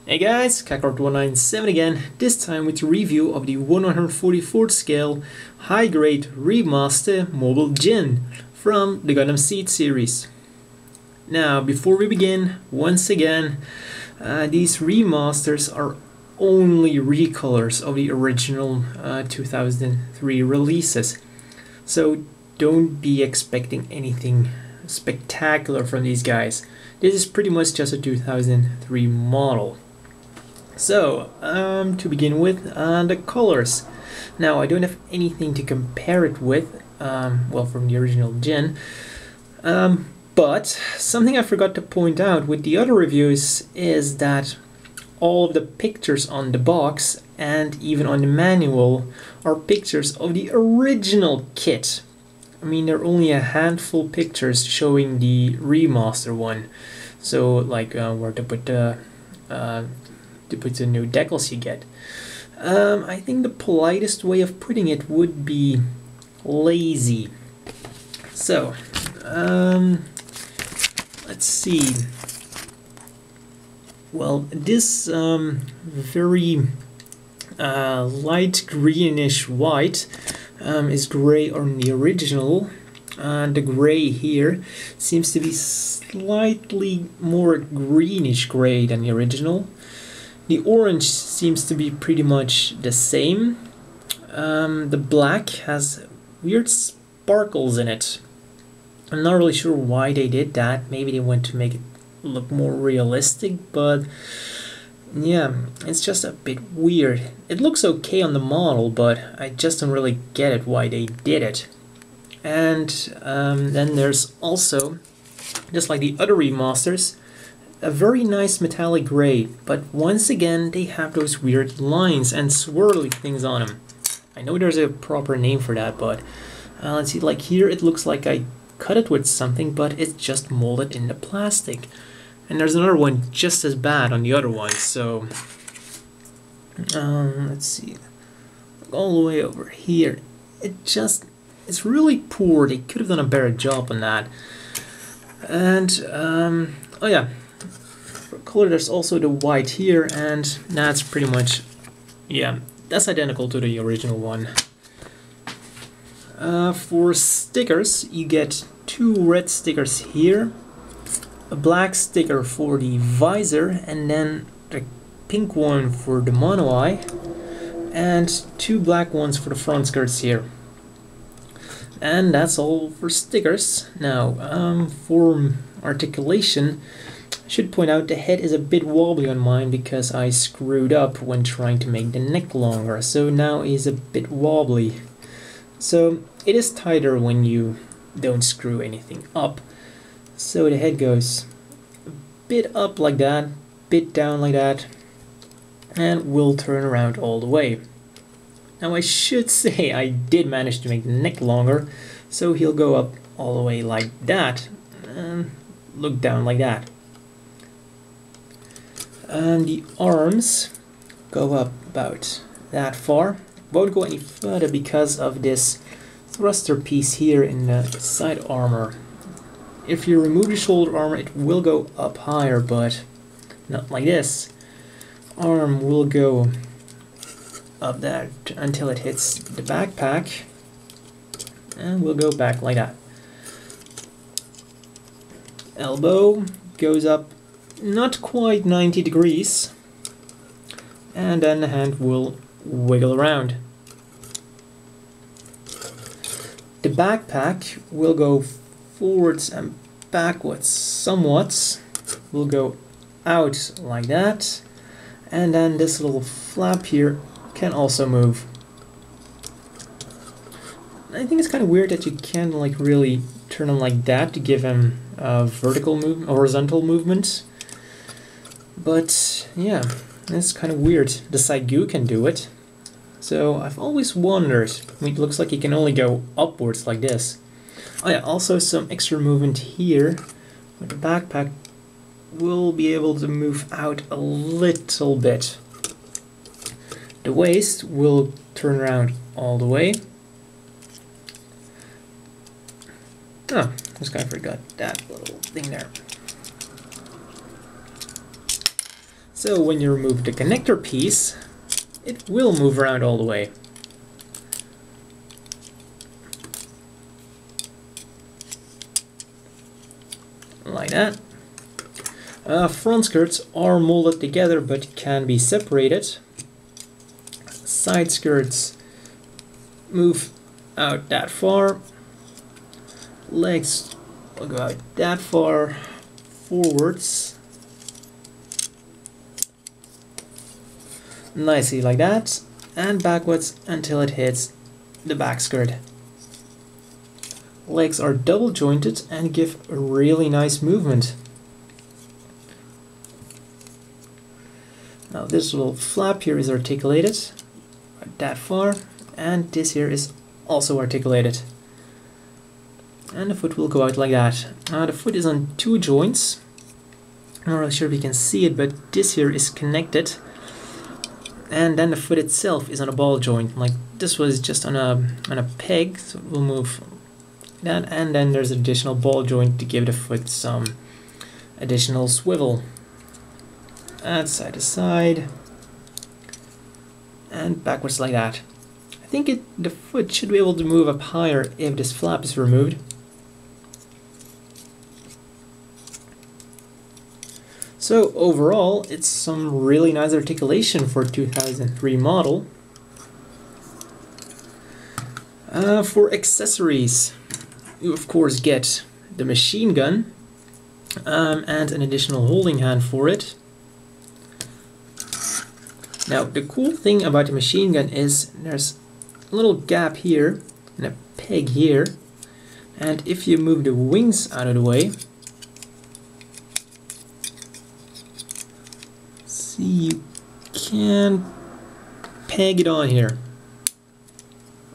Hey guys, Kakarot197 again, this time with a review of the 144th scale high-grade remaster Mobile Ginn from the Gundam Seed series. Now, before we begin, once again, these remasters are only recolors of the original 2003 releases, so don't be expecting anything spectacular from these guys. This is pretty much just a 2003 model. So, to begin with, the colors. Now, I don't have anything to compare it with, well, from the original Ginn, but something I forgot to point out with the other reviews is that all of the pictures on the box and even on the manual are pictures of the original kit. I mean, there are only a handful pictures showing the remaster one, so like where to put the new decals you get. I think the politest way of putting it would be lazy. So, let's see. Well, this very light greenish white is gray on the original. The gray here seems to be slightly more greenish gray than the original. The orange seems to be pretty much the same. The black has weird sparkles in it. I'm not really sure why they did that. Maybe they want to make it look more realistic, but yeah, it's just a bit weird. It looks okay on the model, but I just don't really get it why they did it. And then there's also, just like the other remasters, a very nice metallic gray, but once again they have those weird lines and swirly things on them. I know there's a proper name for that, but let's see, like here it looks like I cut it with something, but it's just molded in the plastic. And there's another one just as bad on the other one, so let's see, all the way over here. It's really poor. They could have done a better job on that. And oh yeah, for color there's also the white here, and that's pretty much, yeah, that's identical to the original one. For stickers, you get two red stickers here, a black sticker for the visor, and then the pink one for the mono eye, and two black ones for the front skirts here. And that's all for stickers. Now, for articulation, I should point out the head is a bit wobbly on mine because I screwed up when trying to make the neck longer, so now it's a bit wobbly. So it is tighter when you don't screw anything up. So the head goes a bit up like that, bit down like that, and will turn around all the way. Now I should say I did manage to make the neck longer, so he'll go up all the way like that, and look down like that. And the arms go up about that far. Won't go any further because of this thruster piece here in the side armor. If you remove the shoulder armor, it will go up higher, but not like this. Arm will go up that until it hits the backpack, and we'll go back like that. Elbow goes up not quite 90 degrees, and then the hand will wiggle around. The backpack will go forwards and backwards somewhat. We'll go out like that, and then this little flap here can also move. I think it's kind of weird that you can't like really turn him like that to give him a vertical movement, horizontal movement. But yeah, it's kind of weird. The Saigu can do it. So I've always wondered, I mean, it looks like he can only go upwards like this. Oh yeah, also some extra movement here. With the backpack, we'll be able to move out a little bit. The waist will turn around all the way. Oh, just kind of forgot that little thing there. So when you remove the connector piece, it will move around all the way. Like that. Front skirts are molded together but can be separated. Side skirts move out that far. Legs will go out that far forwards. Nicely like that. And backwards until it hits the back skirt. Legs are double jointed and give a really nice movement. Now this little flap here is articulated right that far, and this here is also articulated. And the foot will go out like that. The foot is on two joints. I'm not really sure if you can see it, but this here is connected. And then the foot itself is on a ball joint. Like this was just on a peg, so it will move that. And then there's an additional ball joint to give the foot some additional swivel. And side to side. And backwards like that. I think the foot should be able to move up higher if this flap is removed. So overall, it's some really nice articulation for a 2003 model. For accessories, you of course get the machine gun and an additional holding hand for it. Now the cool thing about the machine gun is there's a little gap here and a peg here, and if you move the wings out of the way, see, you can peg it on here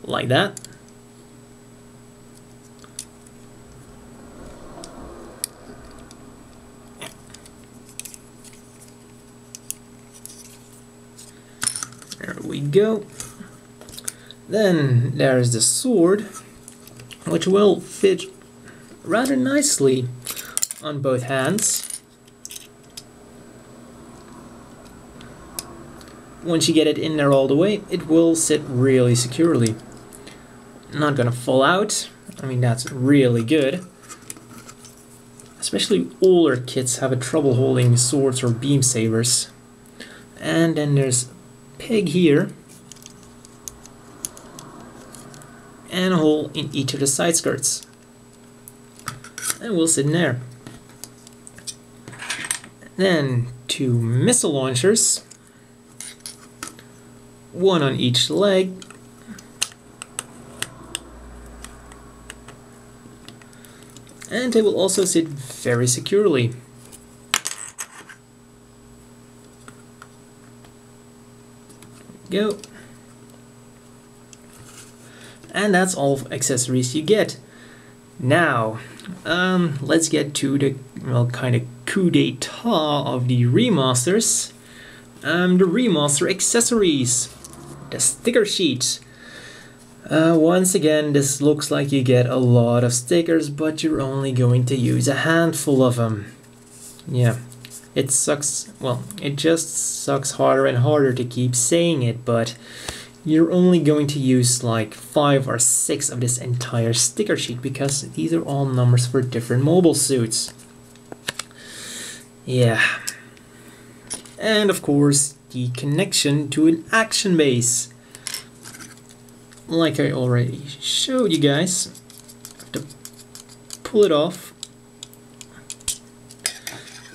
like that. There we go. Then there's the sword, which will fit rather nicely on both hands. Once you get it in there all the way, it will sit really securely. Not gonna fall out. I mean, that's really good. Especially older kids have a trouble holding swords or beam sabers. And then there's peg here and a hole in each of the side skirts, and we'll sit in there. Then two missile launchers, one on each leg, and they will also sit very securely. Go. And that's all of accessories you get. Now, let's get to the kind of coup d'etat of the remasters. The remaster accessories, the sticker sheet. Once again, this looks like you get a lot of stickers, but you're only going to use a handful of them. Yeah. It sucks, well, it just sucks harder and harder to keep saying it, but you're only going to use like 5 or 6 of this entire sticker sheet because these are all numbers for different mobile suits. Yeah. And of course, the connection to an action base. Like I already showed you guys, I have to pull it off.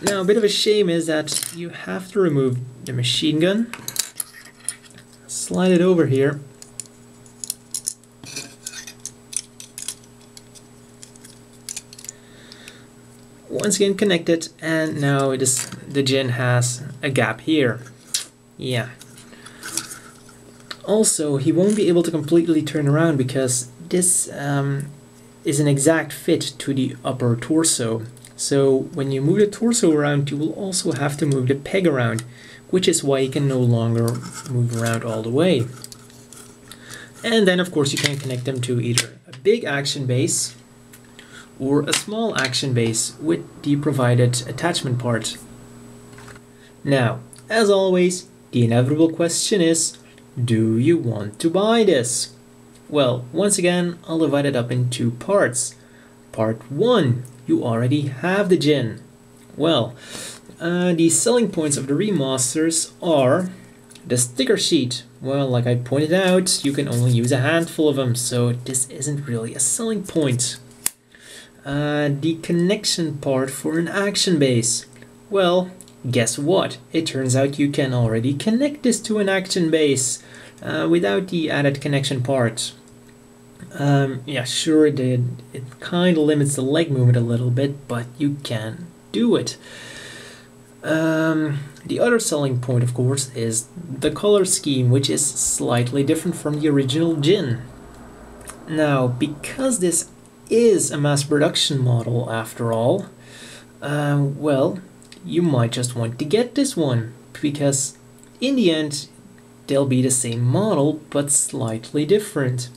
Now, a bit of a shame is that you have to remove the machine gun, slide it over here, once again connect it, and now the Ginn has a gap here. Yeah. Also, he won't be able to completely turn around because this is an exact fit to the upper torso. So when you move the torso around, you will also have to move the peg around, which is why you can no longer move around all the way. And then of course you can connect them to either a big action base or a small action base with the provided attachment part. Now, as always, the inevitable question is, do you want to buy this? Well, once again, I'll divide it up in two parts. Part 1, you already have the Ginn. Well, the selling points of the remasters are the sticker sheet. Well, like I pointed out, you can only use a handful of them, so this isn't really a selling point. The connection part for an action base. Well, guess what? It turns out you can already connect this to an action base without the added connection part. Yeah, sure, it kind of limits the leg movement a little bit, but you can do it. The other selling point, of course, is the color scheme, which is slightly different from the original Ginn. Now, because this is a mass production model after all, well, you might just want to get this one, because in the end, they'll be the same model, but slightly different,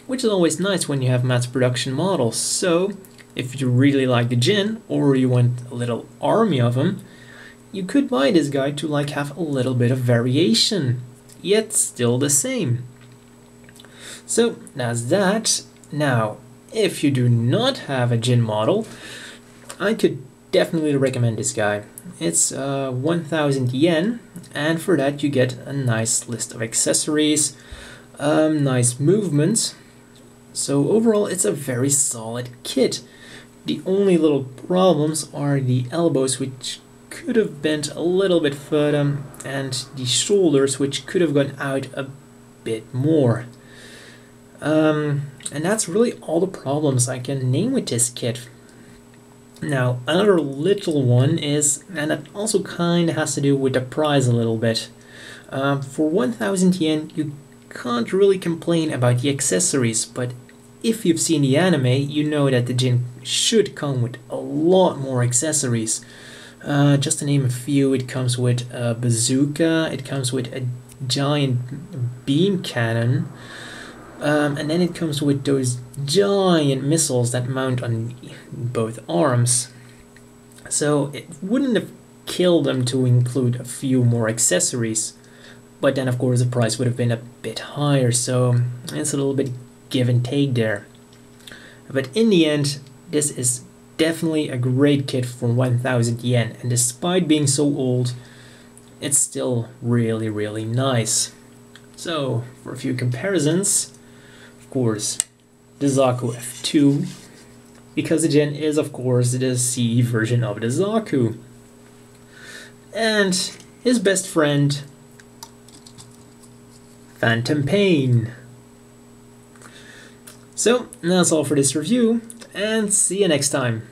which is always nice when you have mass production models. So, if you really like the Ginn, or you want a little army of them, you could buy this guy to like have a little bit of variation, yet still the same. So that's that. Now, if you do not have a Ginn model, I could definitely recommend this guy. It's 1000 yen, and for that you get a nice list of accessories, nice movements. So overall it's a very solid kit. The only little problems are the elbows, which could have bent a little bit further, and the shoulders, which could have gone out a bit more. And that's really all the problems I can name with this kit. Now, another little one is, and it also kind of has to do with the price a little bit. For 1000 yen, you can't really complain about the accessories, but if you've seen the anime, you know that the Ginn should come with a lot more accessories. Just to name a few, it comes with a bazooka, it comes with a giant beam cannon, and then it comes with those giant missiles that mount on both arms. So it wouldn't have killed them to include a few more accessories, but then of course the price would have been a bit higher, so it's a little bit give and take there. But in the end, this is definitely a great kit for 1000 yen, and despite being so old, it's still really, really nice. So, for a few comparisons, of course, the Zaku F2, because the Ginn is of course the CE version of the Zaku. And his best friend, Phantom Pain. So, that's all for this review, and see you next time.